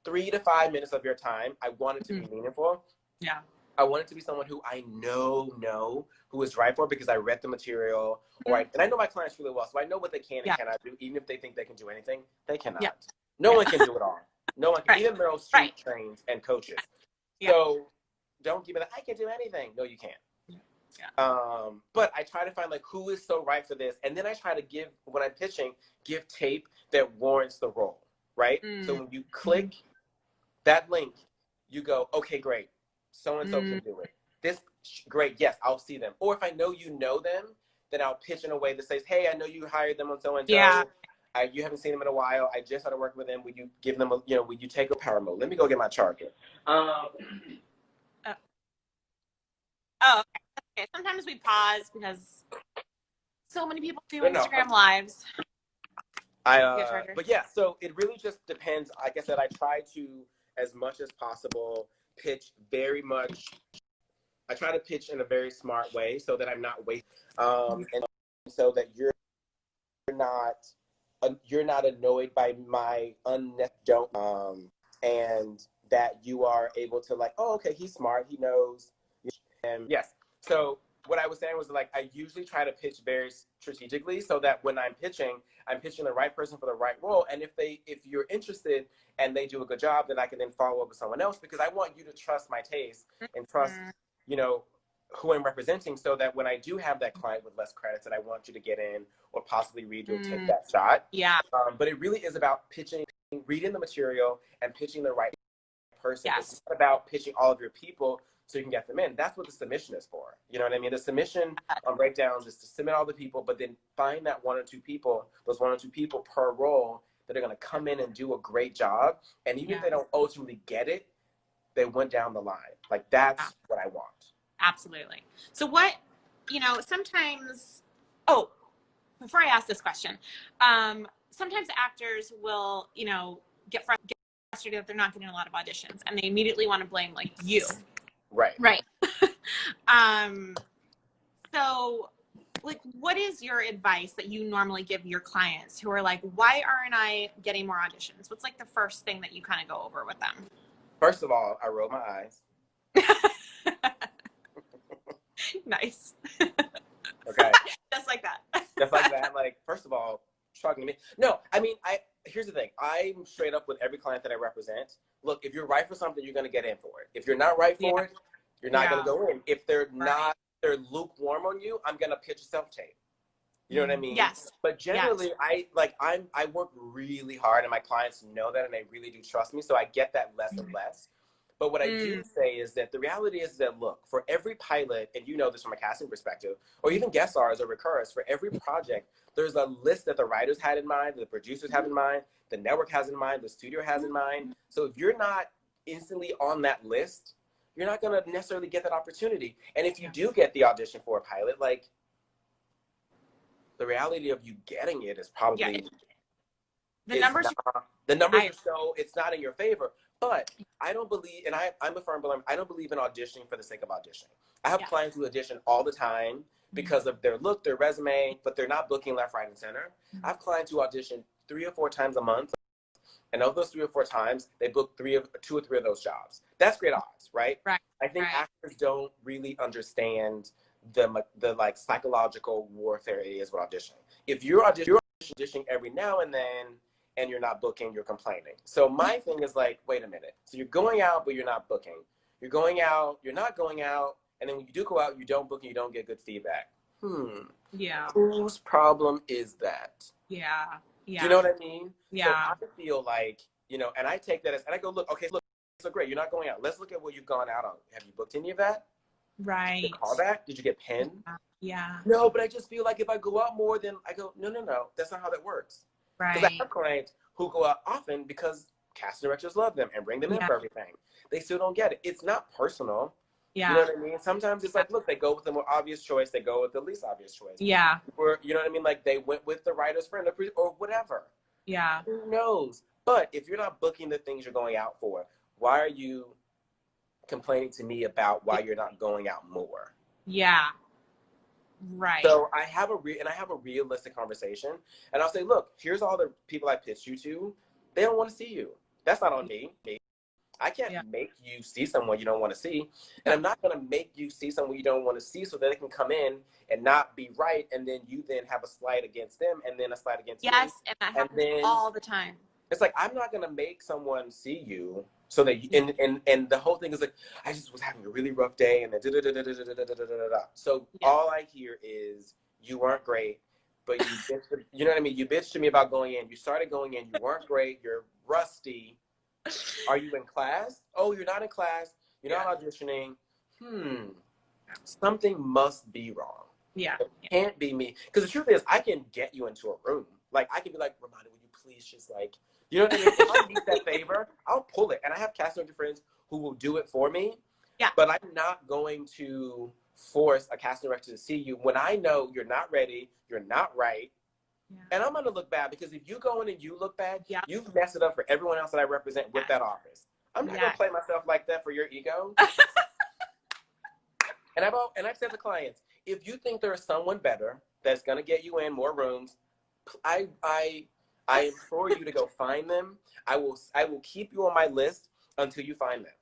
3 to 5 minutes of your time, I want it to be meaningful. Yeah. I want it to be someone who I know who is right for it, because I read the material, and I know my clients really well, so I know what they can and cannot do. Even if they think they can do anything, they cannot. Yeah. No one can do it all. No one can. Even Meryl Streep trains and coaches. Yeah. So don't give me that I can do anything. No, you can't. Yeah. But I try to find like who is so right for this, and then I try to give, when I'm pitching, give tape that warrants the role, right? So when you click that link, you go, okay, great, so and so can do it. This great, yes, I'll see them. Or if I know you know them, then I'll pitch in a way that says, hey, I know you hired them on so and so. Yeah. You haven't seen them in a while. I just started working with them. Would you give them a, would you take a power mode? Let me go get my charger. Oh, okay. Sometimes we pause because so many people do Instagram lives. But yeah, so it really just depends. Like I said, I try to, as much as possible, pitch very much. I try to pitch in a very smart way so that I'm not wasting, and so that you're not annoyed by my unnecessary and that you are able to like, oh, okay, he's smart, he knows, and yes. So what I was saying was like I usually try to pitch very strategically so that when I'm pitching the right person for the right role. And if you're interested and they do a good job, then I can then follow up with someone else, because I want you to trust my taste and trust, who I'm representing, so that when I do have that client with less credits that I want you to get in or possibly read, you'll take that shot. Yeah. But it really is about pitching, reading the material and pitching the right person. Yes. It's not about pitching all of your people so you can get them in. That's what the submission is for. You know what I mean? The submission on breakdowns is to submit all the people, but then find that those one or two people per role that are going to come in and do a great job. And even if they don't ultimately get it, they went down the line. Like, that's what I want. Absolutely. So what, sometimes, before I ask this question, sometimes actors will, get frustrated that they're not getting a lot of auditions and they immediately want to blame like you. Right. So like, what is your advice that you normally give your clients who are like, why aren't I getting more auditions? What's like the first thing that you kind of go over with them? First of all, I roll my eyes. Nice. Okay. Just like that. Like, first of all, talking to me. No, I mean, here's the thing. I'm straight up with every client that I represent. Look, if you're right for something, you're going to get in for it. If you're not right for it, you're not going to go in. If they're they're lukewarm on you, I'm going to pitch a self-tape. You know what I mean? Yes. But generally, I work really hard, and my clients know that, and they really do trust me. So I get that less and less. But what I do say is that the reality is that, look, for every pilot, and you know this from a casting perspective, or even guest stars or recurrents, for every project, there's a list that the writers had in mind, the producers have in mind, the network has in mind, the studio has in mind. So if you're not instantly on that list, you're not going to necessarily get that opportunity. And if you do get the audition for a pilot, like, the reality of you getting it is probably the numbers are so, it's not in your favor. But I don't believe, and I'm a firm believer, I don't believe in auditioning for the sake of auditioning. I have clients who audition all the time because of their look, their resume, but they're not booking left, right, and center. I have clients who audition 3 or 4 times a month, and of those 3 or 4 times, they book 2 or 3 of those jobs. That's great odds, right? I think actors don't really understand the like psychological warfare it is with auditioning. If you're auditioning every now and then, and you're not booking, you're complaining. So my thing is like, wait a minute. So you're going out, but you're not booking. You're going out, you're not going out, and then when you do go out, you don't book and you don't get good feedback. Yeah. Whose problem is that? Yeah. Yeah. Do you know what I mean? Yeah. So I feel like, and I take that as, and I go, look, so great, you're not going out. Let's look at what you've gone out on. Have you booked any of that? Right. Did you call back? Did you get pinned? Yeah. No, but I just feel like if I go out more, then I go, no, that's not how that works. Because I have clients who go out often because casting directors love them and bring them in for everything. They still don't get it. It's not personal. Yeah. You know what I mean? Sometimes it's like, look, they go with the more obvious choice. They go with the least obvious choice. Yeah. Or, you know what I mean? Like, they went with the writer's friend or whatever. Yeah. Who knows? But if you're not booking the things you're going out for, why are you complaining to me about why you're not going out more? Yeah. Right. So I have a realistic conversation, and I'll say, look, here's all the people I pitched you to. They don't want to see you. That's not on me. I can't make you see someone you don't want to see, and I'm not going to make you see someone you don't want to see so that they can come in and not be right, and then you then have a slight against them, and then a slight against me. Yes, and that happens all the time. It's like, I'm not gonna make someone see you so that you, and the whole thing is like, I just was having a really rough day, and then da-da-da-da-da-da-da-da-da-da. So all I hear is, you weren't great, but you know what I mean? You bitched to me about going in. You started going in. You weren't great. You're rusty. Are you in class? Oh, you're not in class. You're not auditioning. Something must be wrong. Yeah. It can't be me. Because the truth is, I can get you into a room. Like, I can be like, Ramona, would you please just like, you know what I mean? If I need that favor, I'll pull it. And I have casting director friends who will do it for me. Yeah. But I'm not going to force a casting director to see you when I know you're not ready, you're not right. Yeah. And I'm going to look bad, because if you go in and you look bad, you've messed it up for everyone else that I represent with that office. I'm not going to play myself like that for your ego. And I've said to clients, if you think there is someone better that's going to get you in more rooms, I implore you to go find them. I will keep you on my list until you find them.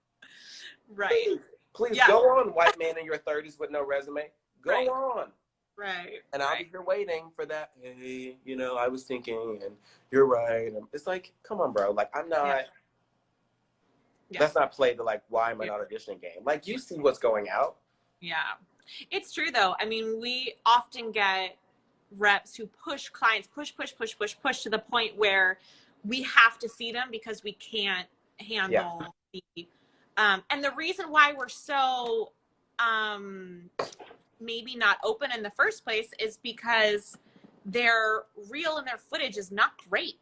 Right. Please go on, white man in your 30s with no resume. Go on. Right. And I'll be here waiting for that. Hey, you know, I was thinking, and you're right. And it's like, come on, bro. Like, I'm not. Let's not play the like, why am I not auditioning game? Like, you see what's going out. Yeah. It's true, though. I mean, we often get reps who push clients, push to the point where we have to see them because we can't handle the, and the reason why we're so, maybe not open in the first place is because their reel and their footage is not great.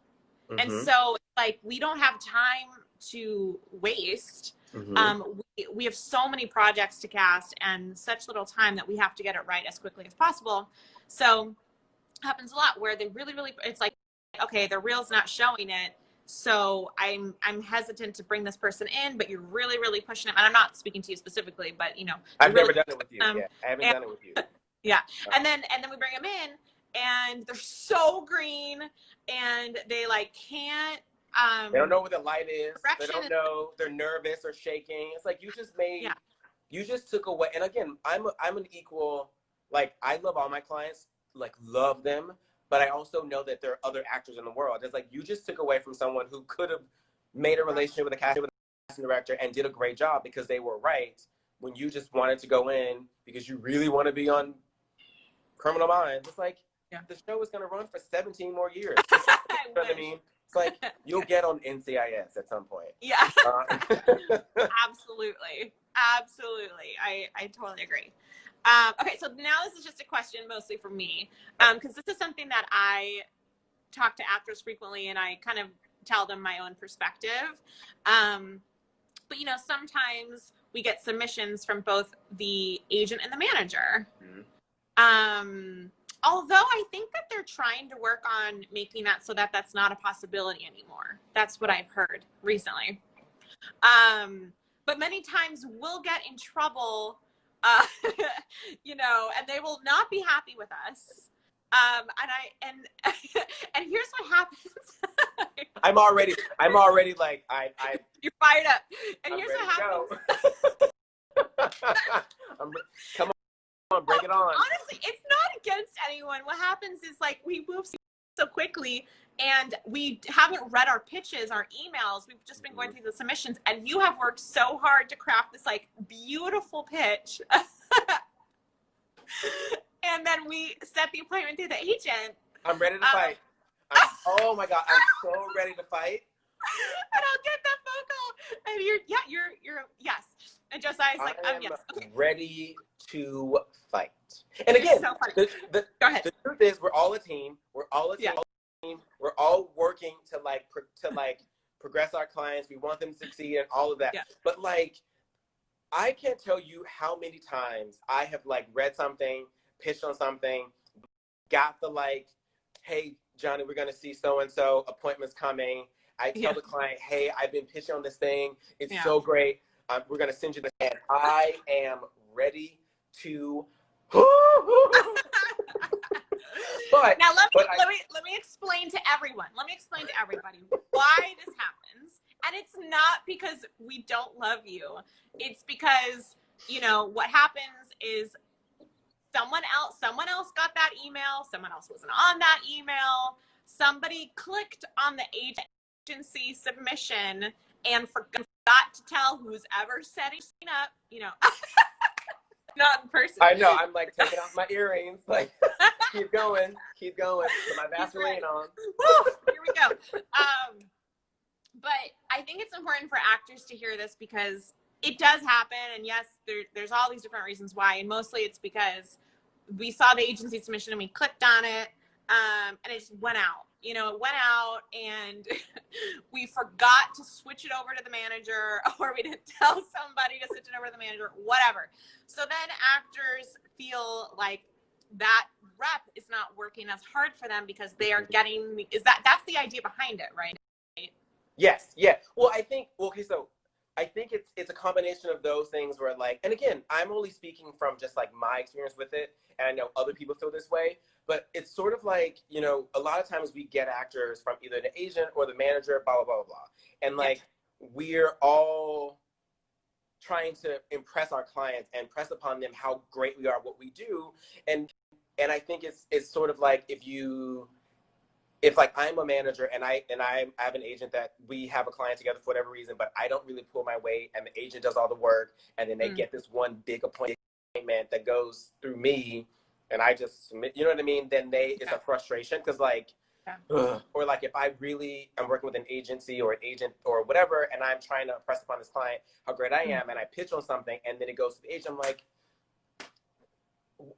Mm-hmm. And so, like, we don't have time to waste. Mm-hmm. We have so many projects to cast and such little time that we have to get it right as quickly as possible. So it happens a lot where they really, it's like, okay, the reel's not showing it. So I'm hesitant to bring this person in, but you're really pushing it. And I'm not speaking to you specifically, but you know, I've never done it with you. I haven't done it with you. Yeah. And then we bring them in and they're so green and they like can't, they don't know what the light is. They don't know. They're nervous or shaking. It's like, you just made, you just took away. And again, I'm an equal, like, I love all my clients, like, love them. But I also know that there are other actors in the world. It's like, you just took away from someone who could have made a relationship with a casting director and did a great job because they were right, when you just wanted to go in because you really want to be on Criminal Minds. It's like, the show is going to run for 17 more years. You know what I mean? It's like, you'll get on NCIS at some point. Yeah. Absolutely. I totally agree. Okay, so now this is just a question mostly for me, because this is something that I talk to actors frequently and I kind of tell them my own perspective. But, you know, sometimes we get submissions from both the agent and the manager. Mm-hmm. Although I think that they're trying to work on making that so that that's not a possibility anymore. That's what I've heard recently. But many times we'll get in trouble, you know, and they will not be happy with us. And here's what happens. I'm already like, you're fired up. And here's what happens. Come on, bring it on. Honestly, it's not against anyone. What happens is, like, we move so quickly and we haven't read our pitches, our emails. We've just been going through the submissions, and you have worked so hard to craft this like beautiful pitch. And then we set the appointment through the agent. I'm ready to fight. Oh my God, I'm so ready to fight. And I'll get that phone call, and you're yes. And Josiah's like, yes. Okay. Ready to fight. And again, so Go ahead. The truth is, we're all a team. We're all a team. Yeah. We're all working to progress our clients. We want them to succeed and all of that. Yeah. But like, I can't tell you how many times I have like read something, pitched on something, got the like, hey, Johnny, we're going to see so-and-so, appointment's coming. I tell the client, hey, I've been pitching on this thing. It's so great. We're going to send you the, and I am ready to. But now let me explain to everyone. Let me explain to everybody why this happens. And it's not because we don't love you. It's because, you know, what happens is someone else got that email. Someone else wasn't on that email. Somebody clicked on the agent agency submission and forgot to tell who's ever setting up, not in person. I know. I'm like taking off my earrings. Like, keep going. Put my Vaseline on. Woo, here we go. But I think it's important for actors to hear this because it does happen. And yes, there's all these different reasons why. And mostly it's because we saw the agency submission and we clicked on it. And it just went out. It went out and we forgot to switch it over to the manager, or we didn't tell somebody to switch it over to the manager, whatever. So then actors feel like that rep is not working as hard for them because they are getting, that's the idea behind it, right? Yes. Yeah. Well, I think it's a combination of those things where, like, and again, I'm only speaking from just like my experience with it, and I know other people feel this way, but it's sort of like, a lot of times we get actors from either the agent or the manager, blah, blah, blah, blah, blah. And like, we're all trying to impress our clients and press upon them how great we are at what we do. And I think it's sort of like if like I'm a manager and I have an agent that we have a client together for whatever reason, but I don't really pull my weight and the agent does all the work, and then they get this one big appointment that goes through me and I just submit, you know what I mean? Then it's a frustration because like, or like if I really am working with an agency or an agent or whatever, and I'm trying to impress upon this client how great I am, and I pitch on something and then it goes to the agent, I'm like,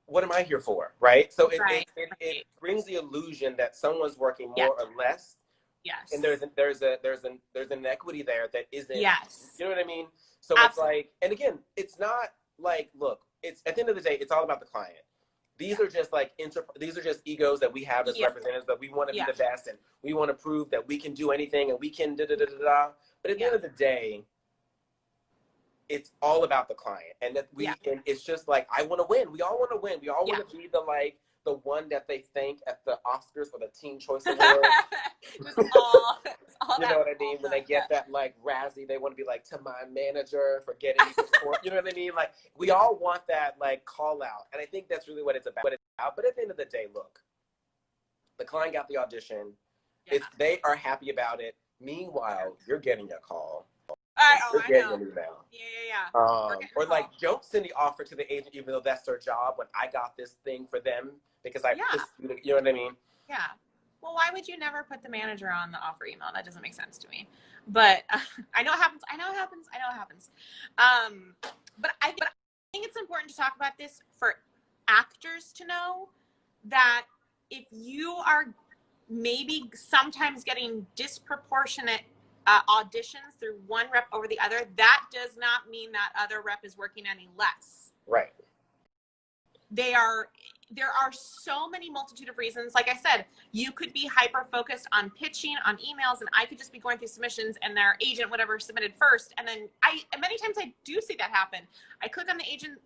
what am I here for, right? So it brings the illusion that someone's working more or less. Yes. And there's an equity there that isn't. Yes. You know what I mean? So Absolutely. It's like, and again, it's not like, look, it's at the end of the day, it's all about the client. These are just like these are just egos that we have as representatives, that we want to be the best and we want to prove that we can do anything and we can da da da da da. But at the end of the day, it's all about the client, and that and it's just like, I want to win. We all want to win. We all want to be the one that they thank at the Oscars or the Teen Choice Awards. all you know what I mean? When they get that like Razzie, they want to be like, to my manager for getting me to support. You know what I mean? Like, we all want that like call out, and I think that's really what it's about. But at the end of the day, look, the client got the audition. If they are happy about it, meanwhile, you're getting a call. I know. An email. Yeah. Or like, don't send the offer to the agent, even though that's their job, when I got this thing for them because you know what I mean? Yeah. Well, why would you never put the manager on the offer email? That doesn't make sense to me. But I know it happens. But I think it's important to talk about this for actors to know that if you are maybe sometimes getting disproportionate auditions through one rep over the other, that does not mean that other rep is working any less. Right. There are so many multitude of reasons. Like I said, you could be hyper focused on pitching, on emails, and I could just be going through submissions and their agent, whatever, submitted first. And then many times I do see that happen. I click on the agent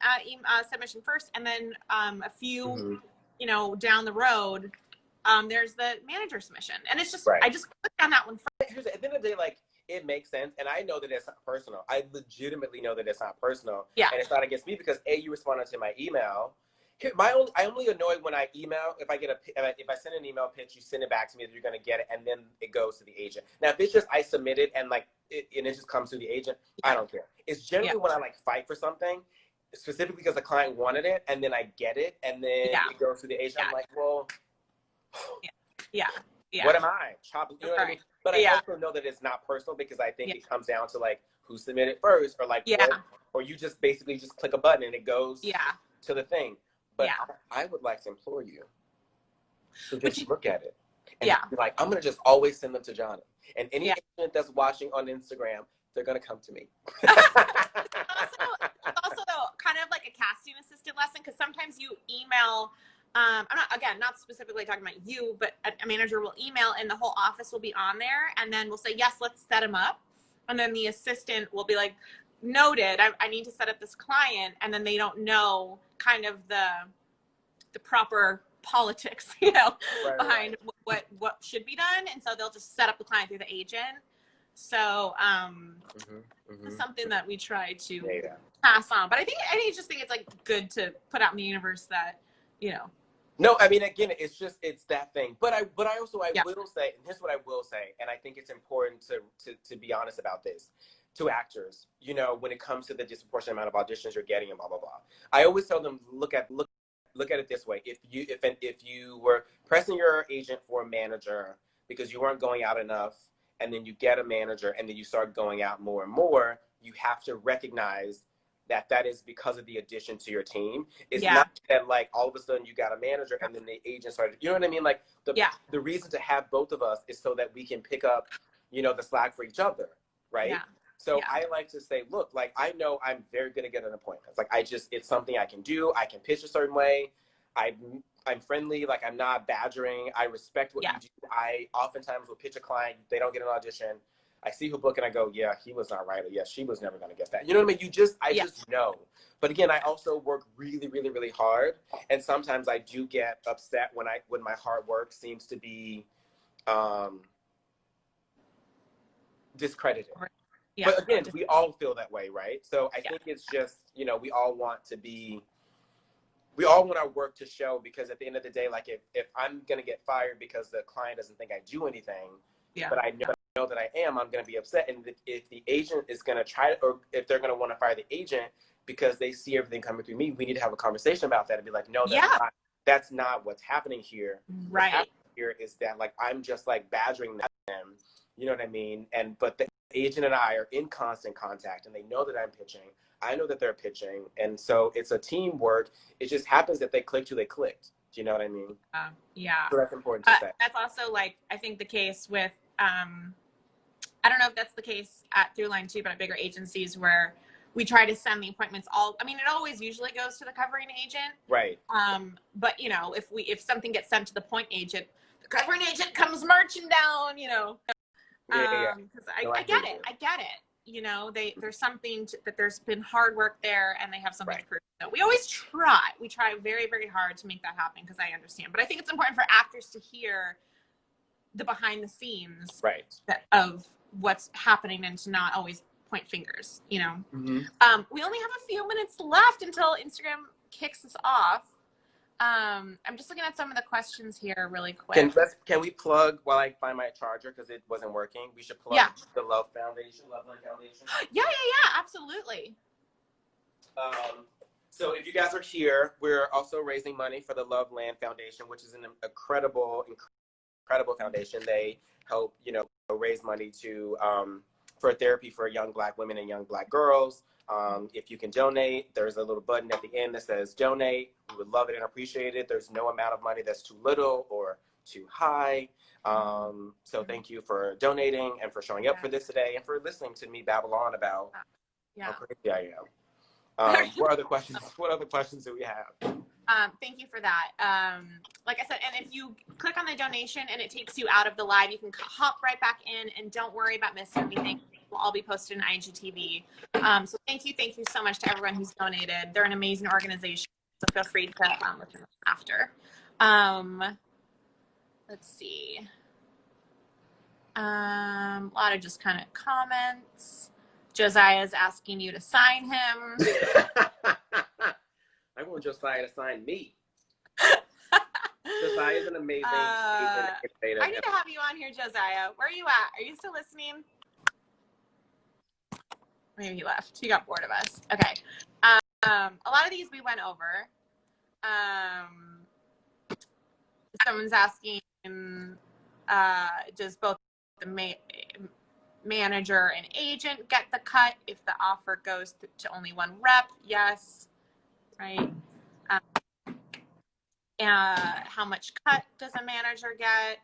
submission first, and then a few, down the road, there's the manager submission. And it's just, I just click on that one first. At the end of the day, like, it makes sense, and I know that it's not personal. I legitimately know that it's not personal, and it's not against me because you responded to my email. I only annoy when I email. If I send an email pitch, you send it back to me that you're going to get it, and then it goes to the agent. Now, if it's just I submit it and it just comes to the agent, I don't care. It's generally when I like fight for something, specifically because the client wanted it, and then I get it, and then it goes to the agent. I'm like, well, what am I? You know what I mean? But I also know that it's not personal because I think it comes down to like who submitted first, or like or you just basically just click a button and it goes to the thing. But I would like to implore you to just look at it and be like, I'm gonna just always send them to Johnny. And any agent that's watching on Instagram, they're gonna come to me. It's also though kind of like a casting assistant lesson, because sometimes you email. I'm not specifically talking about you, but a manager will email and the whole office will be on there, and then we'll say, yes, let's set him up. And then the assistant will be like, noted, I need to set up this client. And then they don't know kind of the proper politics, behind what should be done. And so they'll just set up the client through the agent. So something that we try to pass on. But I just think it's like good to put out in the universe that, No, I mean, again, it's that thing. But I also, Yeah. will say, and here's what I will say, and I think it's important to be honest about this, to actors, you know, when it comes to the disproportionate amount of auditions you're getting and blah, blah, blah. I always tell them, look at it this way. If you were pressing your agent for a manager because you weren't going out enough, and then you get a manager and then you start going out more and more, you have to recognize that is because of the addition to your team. It's not that like all of a sudden you got a manager and then the agent started, you know what I mean? Like the reason to have both of us is so that we can pick up, you know, the slack for each other, right? Yeah. So I like to say, look, like I know I'm very good at getting appointments. Like it's something I can do. I can pitch a certain way. I'm friendly. Like I'm not badgering. I respect what you do. I oftentimes will pitch a client. They don't get an audition. I see who book and I go, yeah, he was not right. Or yeah, she was never going to get that. You know what I mean? I just know. But again, I also work really, really, really hard. And sometimes I do get upset when my hard work seems to be discredited. Yeah. But again, we all feel that way, right? So I think it's just, you know, we all want our work to show, because at the end of the day, like if I'm going to get fired because the client doesn't think I do anything, but I know that I am, I'm going to be upset. And if the agent is going to try to, or if they're going to want to fire the agent because they see everything coming through me, we need to have a conversation about that and be like, no, that's not what's happening here. Right. What's happening here is that like, I'm just like badgering them. You know what I mean? But the agent and I are in constant contact and they know that I'm pitching. I know that they're pitching. And so it's a teamwork. It just happens that they clicked who they clicked. Do you know what I mean? Yeah. So that's important to say. That's also like, I think the case with, I don't know if that's the case at Throughline too, but at bigger agencies where we try to send the appointments I mean, it always usually goes to the covering agent. Right. But you know, if something gets sent to the point agent, the covering agent comes marching down, you know. Because I get it. You know, there's something that there's been hard work there and they have something to prove. So we always try. We try very, very hard to make that happen because I understand. But I think it's important for actors to hear the behind the scenes of what's happening and to not always point fingers, you know. Mm-hmm. We only have a few minutes left until Instagram kicks us off. I'm just looking at some of the questions here really quick. Can we plug while I find my charger because it wasn't working? We should plug the Love Foundation, Loveland Foundation. Yeah, absolutely. So if you guys are here, we're also raising money for the Loveland Foundation, which is an incredible foundation. They help, you know, raise money to for therapy for young Black women and young Black girls. If you can donate, there's a little button at the end that says donate. We would love it and appreciate it. There's no amount of money that's too little or too high. So thank you for donating and for showing up for this today and for listening to me babble on about how crazy I am. What other questions do we have? Thank you for that. Like I said, and if you click on the donation and it takes you out of the live, you can hop right back in and don't worry about missing anything. Will all be posted in IGTV. So thank you so much to everyone who's donated. They're an amazing organization, so feel free to look at them after. Let's see. A lot of just kind of comments. Josiah's asking you to sign him. I want Josiah to sign me. Josiah is an amazing agent. I need to have you on here, Josiah. Where are you at? Are you still listening? Maybe he left. He got bored of us. Okay. A lot of these we went over. Someone's asking, does both the manager and agent get the cut if the offer goes to only one rep? Yes. Right. How much cut does a manager get?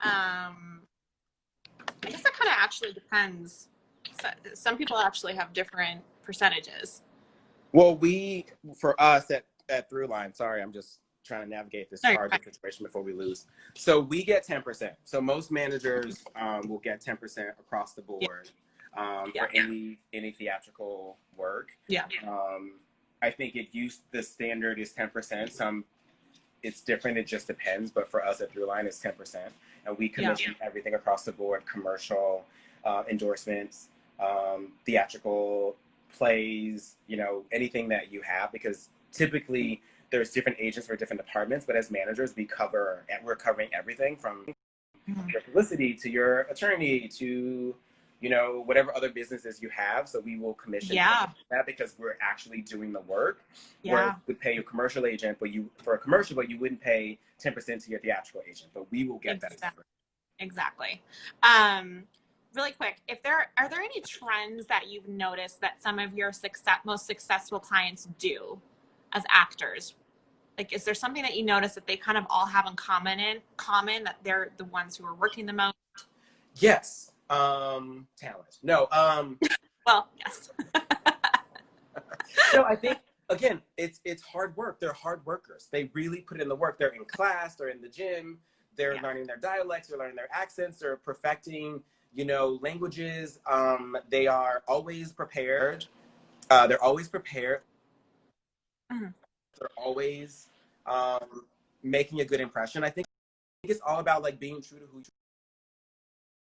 I guess that kind of actually depends. Some people actually have different percentages. Well, for us at Throughline, sorry, I'm just trying to navigate this charging situation before we lose. So we get 10%. So most managers will get 10% across the board for any theatrical work. Yeah. I think the standard is 10%. It's different. It just depends. But for us at Throughline, it's 10%. And we commission everything across the board: commercial, endorsements, theatrical, plays, you know, anything that you have, because typically there's different agents for different departments, but as managers, we're covering everything from your publicity to your attorney to, you know, whatever other businesses you have. So we will commission that because we're actually doing the work. Where you would pay your commercial agent, but for a commercial, but you wouldn't pay 10% to your theatrical agent, but we will get that. Exactly. Really quick, are there any trends that you've noticed that some of your most successful clients do as actors? Like, is there something that you notice that they kind of all have in common that they're the ones who are working the most? Yes. Talent. No. Well, yes. No, I think, again, it's hard work. They're hard workers. They really put in the work. They're in class, they're in the gym, they're learning their dialects, they're learning their accents, they're perfecting, you know, languages. They are always prepared. They're always prepared. Mm-hmm. They're always making a good impression. I think it's all about like being true to who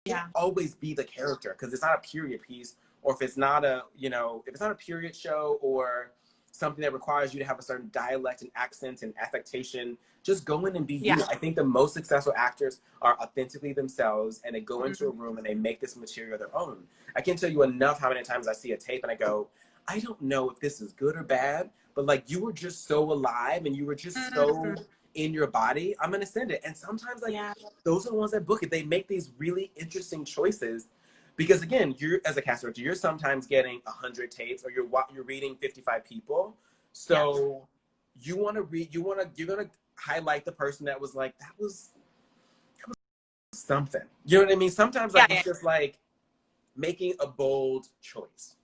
you can't always be the character, because it's not a period piece, or if it's not a, you know, if it's not a period show or something that requires you to have a certain dialect and accent and affectation, just go in and be you. I think the most successful actors are authentically themselves, and they go into a room and they make this material their own. I can't tell you enough how many times I see a tape and I go, I don't know if this is good or bad, but like, you were just so alive and you were just so in your body, I'm gonna send it. And sometimes like those are the ones that book it. They make these really interesting choices, because again, you're, as a cast director, you're sometimes getting 100 tapes, or you're reading 55 people. So you're gonna highlight the person that was like, that was something. You know what I mean? Sometimes like it's just like making a bold choice.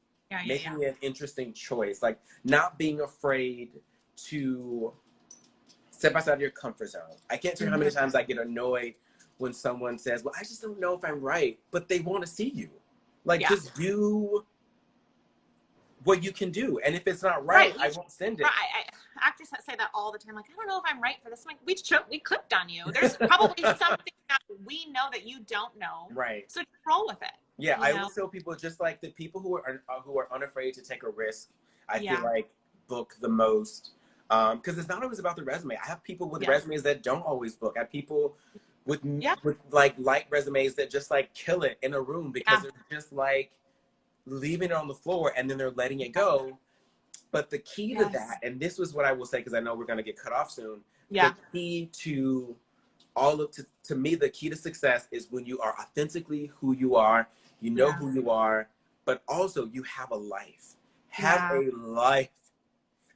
Making an interesting choice, like not being afraid to step outside of your comfort zone. I can't tell you how many times I get annoyed when someone says, well, I just don't know if I'm right, but they want to see you. Like, just do what you can do. And if it's not right, I won't send it. Actors say that all the time. Like, I don't know if I'm right for this. I'm like, we clicked on you. There's probably something that we know that you don't know. Right. So just roll with it. Yeah, I always tell people, just like the people who are unafraid to take a risk, I feel like book the most. Because it's not always about the resume. I have people with resumes that don't always book. I have people with like light resumes that just like kill it in a room, because they're just like leaving it on the floor and then they're letting it go. But the key to that, and this was what I will say, because I know we're going to get cut off soon. The key to to me, the key to success is when you are authentically who you are, you know who you are, but also you have a life. Have a life.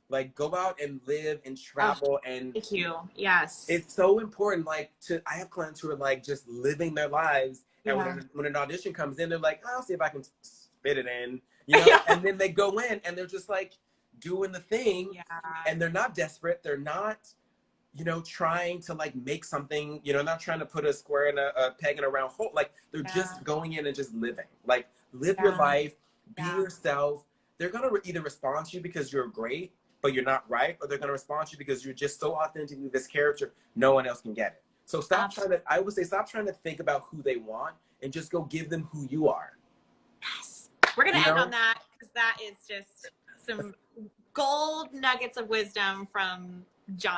Like, go out and live and travel. And thank you. Yes. It's so important. Like, I have clients who are like just living their lives. And when an audition comes in, they're like, I'll see if I can spit it in, you know? And then they go in and they're just like doing the thing. And they're not desperate. They're not, you know, trying to like make something, you know, not trying to put a square in a peg in a round hole. Like, they're just going in and just living. Like, live your life, be yourself. They're going to either respond to you because you're great, but you're not right, or they're going to respond to you because you're just so authentically this character, no one else can get it. So stop trying to think about who they want, and just go give them who you are. Yes. We're going to end on that, because that is just some gold nuggets of wisdom from John.